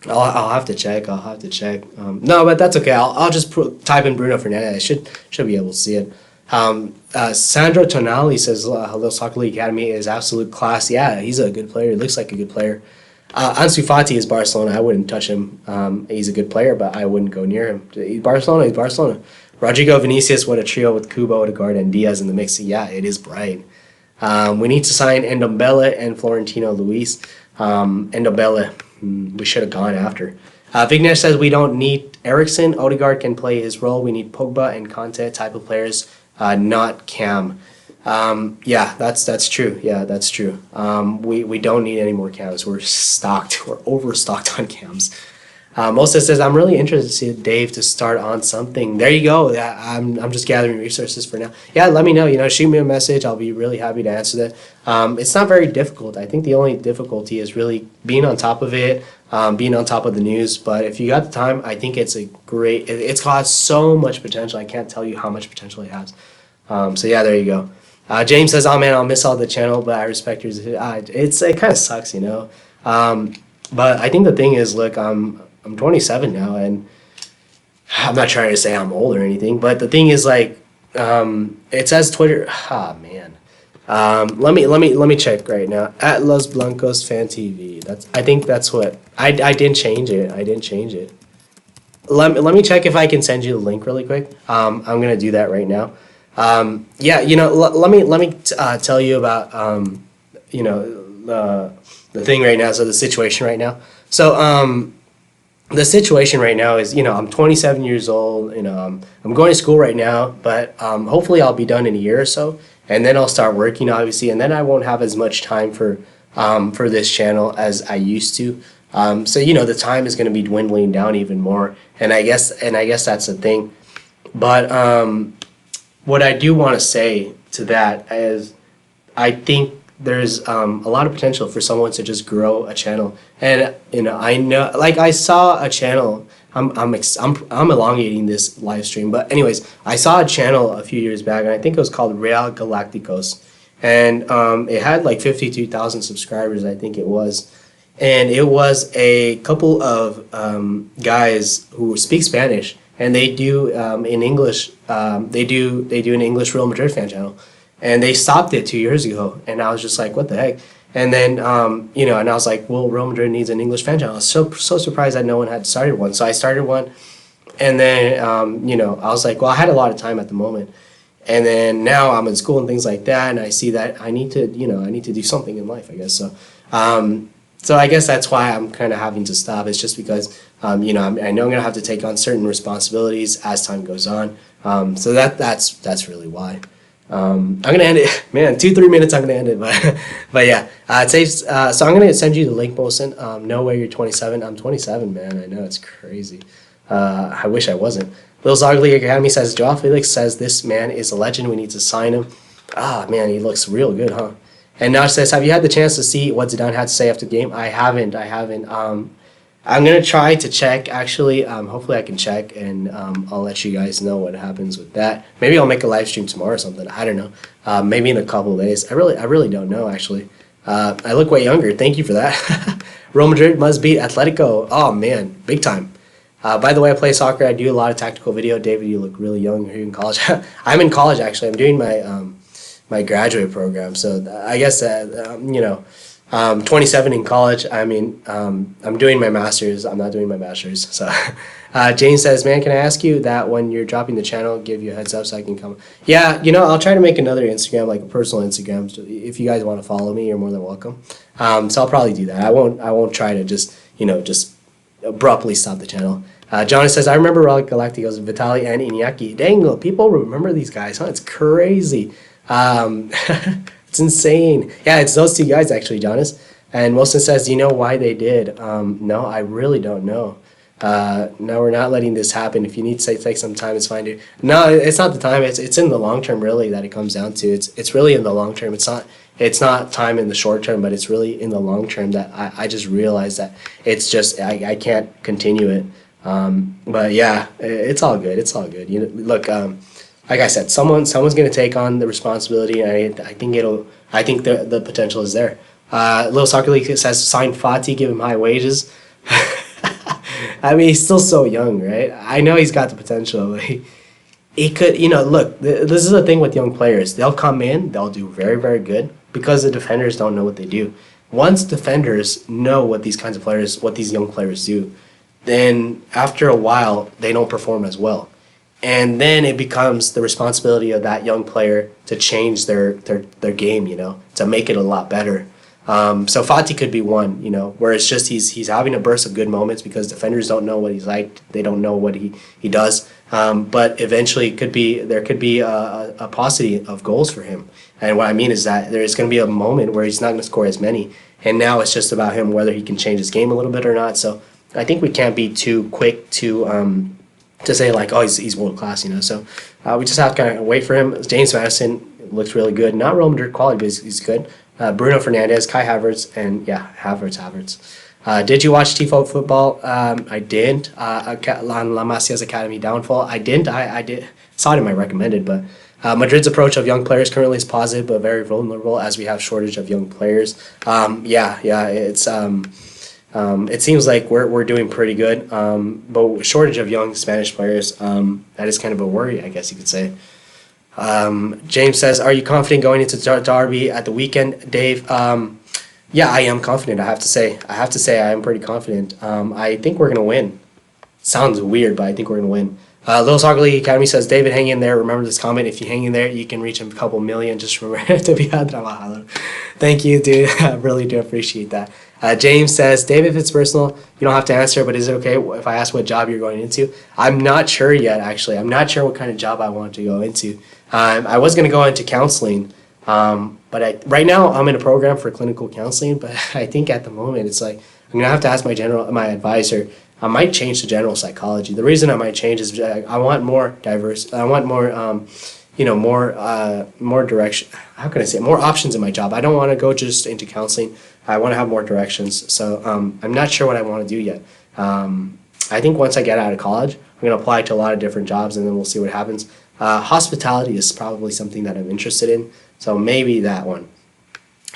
I'll have to check. No, but that's okay. I'll just type in Bruno Fernandes. I should be able to see it. Sandro Tonali says Hello Soccer League Academy is absolute class. Yeah, he's a good player. He looks like a good player. Ansu Fati is Barcelona. I wouldn't touch him. He's a good player, but I wouldn't go near him. He's Barcelona. Rodrigo, Vinicius, what a trio with Kubo, Odegaard, and Diaz in the mix. Yeah, it is bright. We need to sign Ndombele and Florentino Luis. Ndombele. We should have gone after. Vignesh says we don't need Eriksen. Odegaard can play his role. We need Pogba and Conte type of players, not Cam. Yeah, that's true. Yeah, that's true. We don't need any more Cams. We're overstocked on Cams. Mosa says, I'm really interested, Dave, to start on something. There you go. I'm just gathering resources for now. Yeah, let me know. Shoot me a message. I'll be really happy to answer that. It's not very difficult. I think the only difficulty is really being on top of it, being on top of the news. But if you got the time, I think it's it's got so much potential. I can't tell you how much potential it has. So yeah, there you go. James says, oh man, I'll miss all the channel, but I respect yours. It kind of sucks, But I think the thing is, look, I'm 27 now, and I'm not trying to say I'm old or anything, but the thing is, like, it says Twitter. Man, Let me check right now. At Los Blancos Fan TV. I think that's what I didn't change it. I didn't change it. Let me check if I can send you the link really quick. I'm gonna do that right now. Yeah, let me tell you about the thing right now. So the situation right now. So the situation right now is, I'm 27 years old. I'm going to school right now, but hopefully I'll be done in a year or so, and then I'll start working, obviously, and then I won't have as much time for this channel as I used to. So the time is going to be dwindling down even more, and I guess that's the thing. But what I do want to say to that is, I think there's a lot of potential for someone to just grow a channel, and I know, like, I saw a channel. I'm elongating this live stream, but anyways, I saw a channel a few years back, and I think it was called Real Galacticos, and it had like 52,000 subscribers, I think it was, and it was a couple of guys who speak Spanish, and they do in English. They do an English Real Madrid fan channel, and they stopped it 2 years ago, and I was just like, what the heck? And then and I was like, well, Real Madrid needs an English fan channel. I was so surprised that no one had started one, so I started one, and then I was like, well, I had a lot of time at the moment, and then now I'm in school and things like that, and I see that I need to do something in life, I guess. So I guess that's why I'm kind of having to stop. It's just because I know I'm gonna have to take on certain responsibilities as time goes on. So that's really why. I'm gonna end it, man. 2-3 minutes. I'm gonna end it, but yeah. It says, so I'm gonna send you the link, Bolson. No way you're 27. I'm 27, man. I know, it's crazy. I wish I wasn't. Lil Zogly Academy says Joao Felix says this man is a legend. We need to sign him. Ah, man, he looks real good, huh? And now it says, have you had the chance to see what Zidane had to say after the game? I haven't. I'm going to try to check, actually. Hopefully I can check, and I'll let you guys know what happens with that. Maybe I'll make a live stream tomorrow or something. I don't know. Maybe in a couple of days. I really don't know, actually. I look way younger. Thank you for that. Real Madrid must beat Atletico. Oh, man. Big time. By the way, I play soccer. I do a lot of tactical video. David, you look really young. Are you in college? I'm in college, actually. I'm doing my graduate program. So I guess 27 in college. I mean, I'm doing my master's. I'm not doing my bachelor's. So Jane says, man, can I ask you that when you're dropping the channel, give you a heads up so I can come? Yeah, I'll try to make another Instagram, like a personal Instagram. So if you guys want to follow me, you're more than welcome. So I'll probably do that. I won't try to just abruptly stop the channel. Jonas says, I remember Real Galacticos, Vitali and Iñaki. Dang, people remember these guys, huh? It's crazy. It's insane. Yeah, it's those two guys, actually, Jonas. And Wilson says, do you know why they did? No, I really don't know. No, we're not letting this happen. If you need to take some time, it's fine, dude. No, it's not the time. It's in the long term, really, that it comes down to. It's really in the long term. It's not time in the short term, but it's really in the long term that I just realized that it's just I can't continue it. But yeah, it's all good. It's all good. Look, like I said, someone's going to take on the responsibility, and I think the potential is there. Little Soccer League says sign Fati, give him high wages. I mean, he's still so young, right? I know he's got the potential. He could, look, this is the thing with young players. They'll come in, they'll do very, very good because the defenders don't know what they do. Once defenders know what these young players do, then after a while, they don't perform as well. And then it becomes the responsibility of that young player to change their game, to make it a lot better. So Fati could be one, where it's just he's having a burst of good moments because defenders don't know what he's like. They don't know what he does. But eventually there could be a paucity of goals for him. And what I mean is that there's going to be a moment where he's not going to score as many. And now it's just about him whether he can change his game a little bit or not. So I think we can't be too quick to say like, oh, he's world class, So we just have to kind of wait for him. James Madison looks really good. Not Real Madrid quality, but he's good. Bruno Fernandes, Kai Havertz, and yeah, Havertz. Did you watch Tifo football? I didn't. La Masia's Academy downfall. I didn't. I did. Saw it in my recommended, but Madrid's approach of young players currently is positive, but very vulnerable as we have shortage of young players. It seems like we're doing pretty good, but shortage of young Spanish players, that is kind of a worry, I guess you could say. James says, "Are you confident going into Derby at the weekend, Dave?" Yeah, I am confident. I have to say. I am pretty confident. I think we're gonna win. Sounds weird, but I think we're gonna win. Little Soccer League Academy says, "David, hang in there. Remember this comment. If you hang in there, you can reach a couple million. Just remember to be out there." Thank you, dude. I really do appreciate that. James says, "David, if it's personal, you don't have to answer, but is it okay if I ask what job you're going into?" I'm not sure yet, actually. I'm not sure what kind of job I want to go into. I was going to go into counseling, but right now I'm in a program for clinical counseling, but I think at the moment it's like I'm going to have to ask my advisor. I might change to general psychology. The reason I might change is I want more diverse. I want more, more direction. How can I say it? More options in my job. I don't want to go just into counseling. I want to have more directions. So I'm not sure what I want to do yet. I think once I get out of college, I'm going to apply to a lot of different jobs, and then we'll see what happens. Hospitality is probably something that I'm interested in, so maybe that one.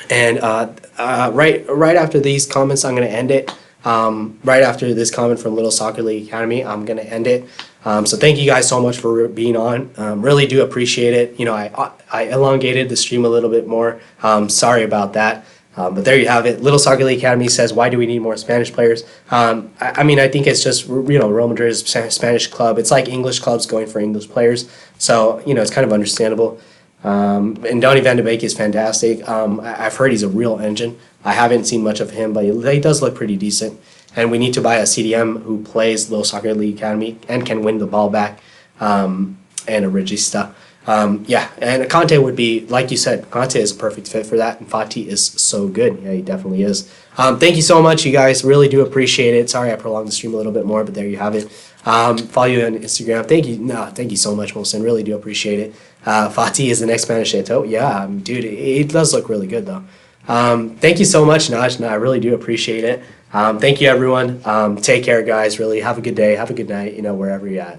And right after these comments, I'm going to end it. Right after this comment from Little Soccer League Academy, I'm going to end it. So thank you guys so much for being on. Really do appreciate it. You know, I elongated the stream a little bit more. Sorry about that. But there you have it. Little Soccer League Academy says, "Why do we need more Spanish players?" I mean, I think it's just, Real Madrid is a Spanish club. It's like English clubs going for English players. So, it's kind of understandable. And Donny van de Beek is fantastic. I've heard he's a real engine. I haven't seen much of him, but he does look pretty decent. And we need to buy a CDM who plays Little Soccer League Academy and can win the ball back, and a regista. Yeah, and Conte would be, like you said, Conte is a perfect fit for that, and Fati is so good. Yeah, he definitely is. Thank you so much, you guys. Really do appreciate it. Sorry I prolonged the stream a little bit more, but there you have it. Follow you on Instagram. Thank you so much, Wilson. Really do appreciate it. Fati is the next Spanish Chateau. Yeah, dude, it does look really good, though. Thank you so much, Naj. No, I really do appreciate it. Thank you, everyone. Take care, guys. Really, have a good day. Have a good night, wherever you're at.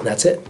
That's it.